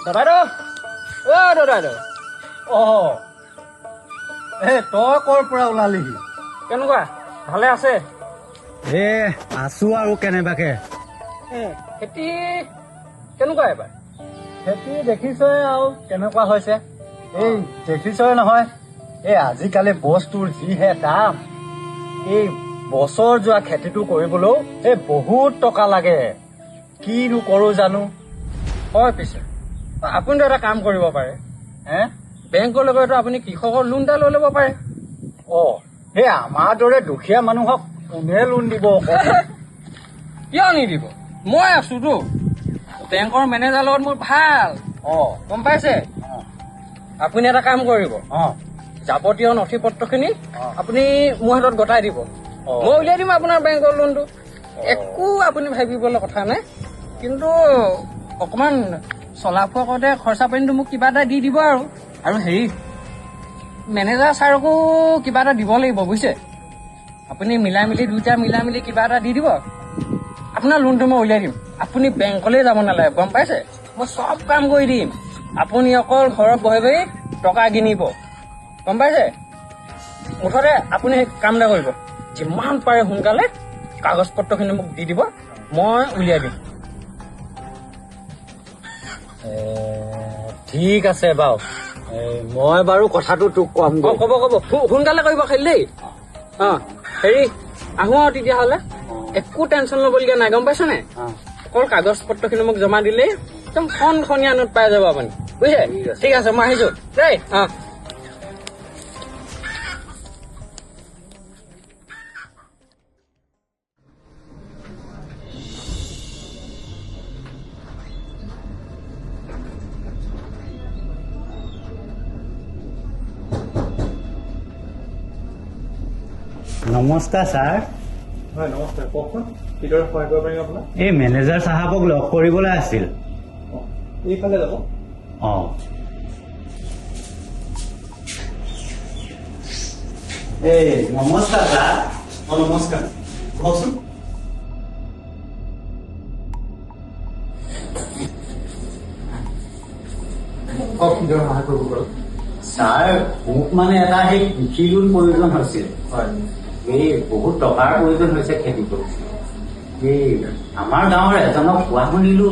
দাদা দাদা তই কৰ পৰা ওলালিহি? কেনেকুৱা ভালে আছে? আছো আৰু কেনেবাকে। খেতি কেনেকুৱা এবাৰ? খেতি দেখিছই আৰু কেনেকুৱা হৈছে। এই দেখিছই নহয়, এই আজিকালি বস্তুৰ যিহে দাম, এই বছৰ যোৱা খেতিটো কৰিবলৈও এই বহুত টকা লাগে। কিনো কৰো জানো। হয় পিছে আপুনিতো এটা কাম কৰিব পাৰে, বেংকলৈ গৈতো আপুনি কৃষকৰ লোন এটা লৈ ল'ব পাৰে। সেই আমাৰ দৰে দুখীয়া মানুহক কোনে লোন দিব? কিয় নিদিব? মই আছোতো। বেংকৰ মেনেজাৰৰ লগত মোৰ ভাল, গম পাইছে? আপুনি এটা কাম কৰিব, যাৱতীয় নথি পত্ৰখিনি আপুনি মোৰ হাতত গতাই দিব। মই উলিয়াই দিম আপোনাৰ বেংকৰ লোনটো। একো আপুনি ভাবিবলৈ কথা নাই, কিন্তু অকমান চলা ফুৰা কৰোঁতে খৰচা পানীটো মোক কিবা এটা দি দিব আৰু হেৰি মেনেজাৰ ছাৰকো কিবা এটা দিব লাগিব, বুজিছে? আপুনি দুইটা মিলাই মিলি কিবা এটা দি দিব, আপোনাৰ লোনটো মই উলিয়াই দিম। আপুনি বেংকলৈ যাব নালাগে, গম পাইছে? মই চব কাম কৰি দিম। আপুনি অকল ঘৰত বহি বহি টকা কিনিব, গম পাইছে? মুঠতে আপুনি কাম এটা কৰিব, যিমান পাৰে সোনকালে কাগজ পত্ৰখিনি মোক দি দিব, মই উলিয়াই দিম। ঠিক আছে বাৰু, মই বাৰু কথাটো তোক কম। ক'ব সোনকালে কৰিব খালি দেই। হেৰি আহো আৰু তেতিয়াহ'লে। একো টেনচন ল'বলগীয়া নাই, গম পাইছ নাই? অকল কাগজ পত্ৰখিনি মোক জমা দিলেই একদম খনখনীয়া নোট পাই যাব আপুনি, বুজিছে? ঠিক আছে, মই আহিছো দেই। নমস্কাৰ ছাৰ। হয় নমস্কাৰ, কওকচোন কিদৰে সহায় কৰিব পাৰিম আপোনাক? এই মেনেজাৰ চাহাবক লগ কৰিবলৈ আছিল। এইফালে যাব। নমস্কাৰ ছাৰ। নমস্কাৰ, কওকচোন। কিদৰে সহায় কৰিব পাৰোঁ? ছাৰ, মোক মানে এটা সেই কৃষি লোন প্ৰয়োজন হৈছিল। হয়, এই বহুত টকাৰ প্ৰয়োজন হৈছে খেতি কৰিছিল। এই আমাৰ গাঁৱৰ এজনক কোৱা শুনিলো,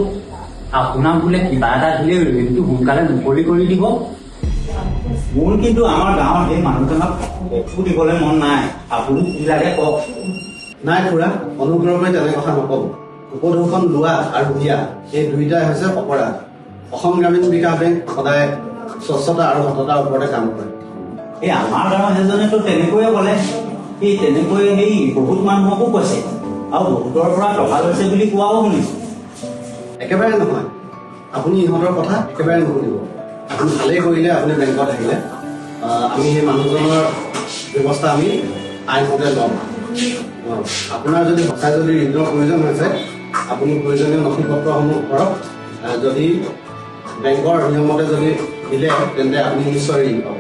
আপোনাক বোলে কিবা এটা দিলে ঋণটো সোনকালে মুকলি কৰি দিব। মোৰ কিন্তু আমাৰ গাঁৱৰ সেই মানুহজনক একো দিবলৈ মন নাই। আপুনি কি লাগে কওক। নাই খুৰা, অনুগ্ৰহে তেনে কথা নকব। উপঢৌকন লোৱা আৰু দিয়া এই দুয়োটাই হৈছে অপৰাধ। অসম গ্ৰামীণ বিকাশ বেংক সদায় স্বচ্ছতা আৰু সততাৰ ওপৰতে কাম কৰে। এই আমাৰ গাঁৱৰ সেইজনেতো তেনেকৈয়ে ক'লে। সেই তেনেকৈ সেই বহুত মানুহকো কৈছে আৰু বহুতৰ পৰা টকা লৈছে বুলি কোৱাও শুনিছো। একেবাৰে নহয়, আপুনি ইহঁতৰ কথা একেবাৰে নুশুনিব। আপুনি ভালেই কৰিলে আপুনি বেংকত আহিলে। আমি সেই মানুহজনৰ ব্যৱস্থা আমি আইনমতে ল'ম। আপোনাৰ যদি সঁচাই যদি ঋণৰ প্ৰয়োজন হৈছে, আপুনি প্ৰয়োজনীয় নথি পত্ৰসমূহ কৰক। যদি বেংকৰ নিয়মতে যদি দিলে তেন্তে আপুনি নিশ্চয় ঋণ পাব।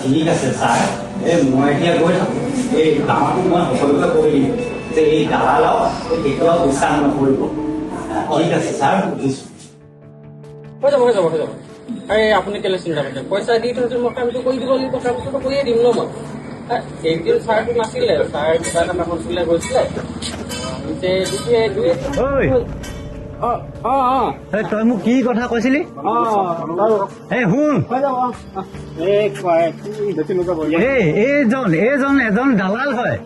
ঠিক আছে ছাৰ, মই এতিয়া গৈ থাকোঁ। এই গাঁৱতো মই সকলোকে কৈ দিম যে এই দালালক কেতিয়াও বিশ্বাস নকৰিব। ঠিক আছে ছাৰ, বুজিছোঁ। হৈ যাব। আৰে আপুনি কেলে চিন্তা কৰিছে? পইচা দি থৈছো, মই কামটো কৰি দিব লাগিব। কামটোতো কৰিয়ে দিম ন মই। একদিন ছাৰটো নাছিলে, ছাৰ কিবা এটা কামত গৈছিলে। তই মোক কি কথা কৈছিলি? শুন, এজন দালাল হয়।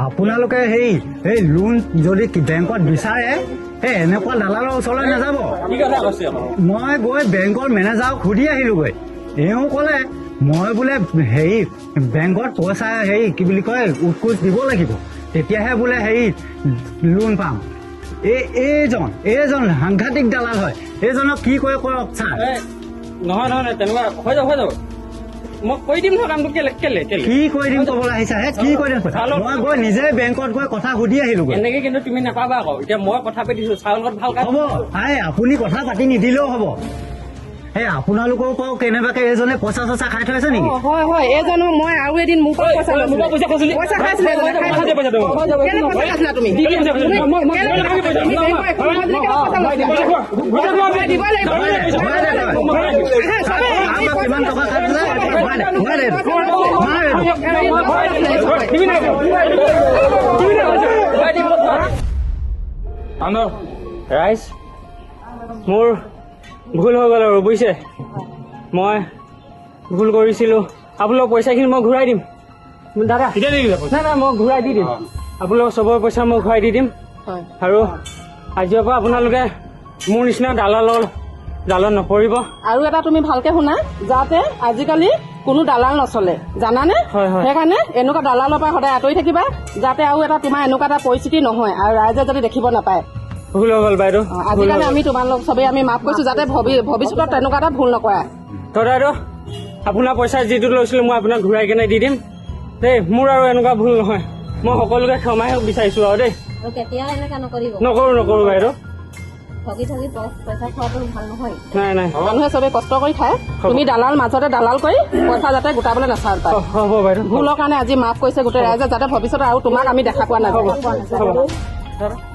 আপোনালোকে সেই লোন যদি বেংকত বিচাৰে, এনেকুৱা দালালৰ ওচৰলৈ নাযাব। মই গৈ বেংকৰ মেনেজাৰক সুধি আহিলোগৈ। এওঁ ক'লে মই বোলে বেংকত পইচা কি বুলি কয় উৎকোচ দিব লাগিব, তেতিয়াহে বোলে লোন পাম। এইজন সাংঘাতিক দালাল হয়। এইজনক কি কৰে কৰক ছাৰ। নহয় তেনেকুৱা হৈ যাব। মই কৈ দিম নহয় কামটো। কেলে কি কৰি দিম ক'বলৈ আহিছা? কি কৰি দিম? মই গৈ নিজে বেংকত গৈ কথা সুধি আহিলো। এনেকে কিন্তু তুমি নাপাবা আকৌ। এতিয়া মই কথা পাতিছো ছাৰৰ লগত ভাল কাম হ'ব। আপুনি কথা পাতি নিদিলেও হ'ব। সেই আপোনালোকৰ পৰাও কেনেবাকে এইজনে পইচা চইচা খাই থৈ আছে নেকি? হয় হয় এইজনো মই আৰু এদিন মোৰ পৰা পইচা খাইছিলে কেনেকে পইচা খাইছিলা তুমি কিমান টকা খাইছিলে? ৰাইজ মোৰ ভুল হৈ গ'ল আৰু বুজিছে মই ভুল কৰিছিলোঁ আপোনালোকৰ পইচাখিনি মই ঘূৰাই দিম দাদা নাই নাই মই ঘূৰাই দি দিম আপোনালোকৰ চবৰে পইচা মই ঘূৰাই দি দিম আৰু আজিৰ পৰা আপোনালোকে মোৰ নিচিনা দালালৰ জালত নপৰিব আৰু এটা তুমি ভালকে শুনা যাতে আজিকালি কোনো দালাল নচলে জানানে সেইকাৰণে এনেকুৱা দালালৰ পৰা সদায় আঁতৰি থাকিবা যাতে আৰু এটা তোমাৰ এনেকুৱা এটা পৰিস্থিতি নহয় আৰু ৰাইজে যাতে দেখিব নাপায় ভুল হৈ গ'ল বাইদেউ আজিকালি আমি তোমালোক চবেই আমি মাফ কৰিছো যাতে ভৱিষ্যতত তেনেকুৱা এটা ভুল নকৰা দাদা আপোনাৰ পইচা যিটো লৈছিলোঁ মই আপোনাক ঘূৰাই কেনে দি দিম দেই মোৰ আৰু এনেকুৱা ভুল নহয় মই সকলোকে ক্ষমাই বিচাৰিছোঁ আৰু দেই নকৰোঁ বাইদেউ নাই নাই মানুহে চবে কষ্ট কৰি খায় তুমি দালাল মাজতে দালাল কৰি পইচা যাতে গোটাবলৈ নাচাল পায় হ'ব বাইদেউ ভুলৰ কাৰণে আজি মাফ কৰিছে গোটেই ৰাইজে যাতে ভৱিষ্যতে আৰু তোমাক আমি দেখা পোৱা নাযাব দাদা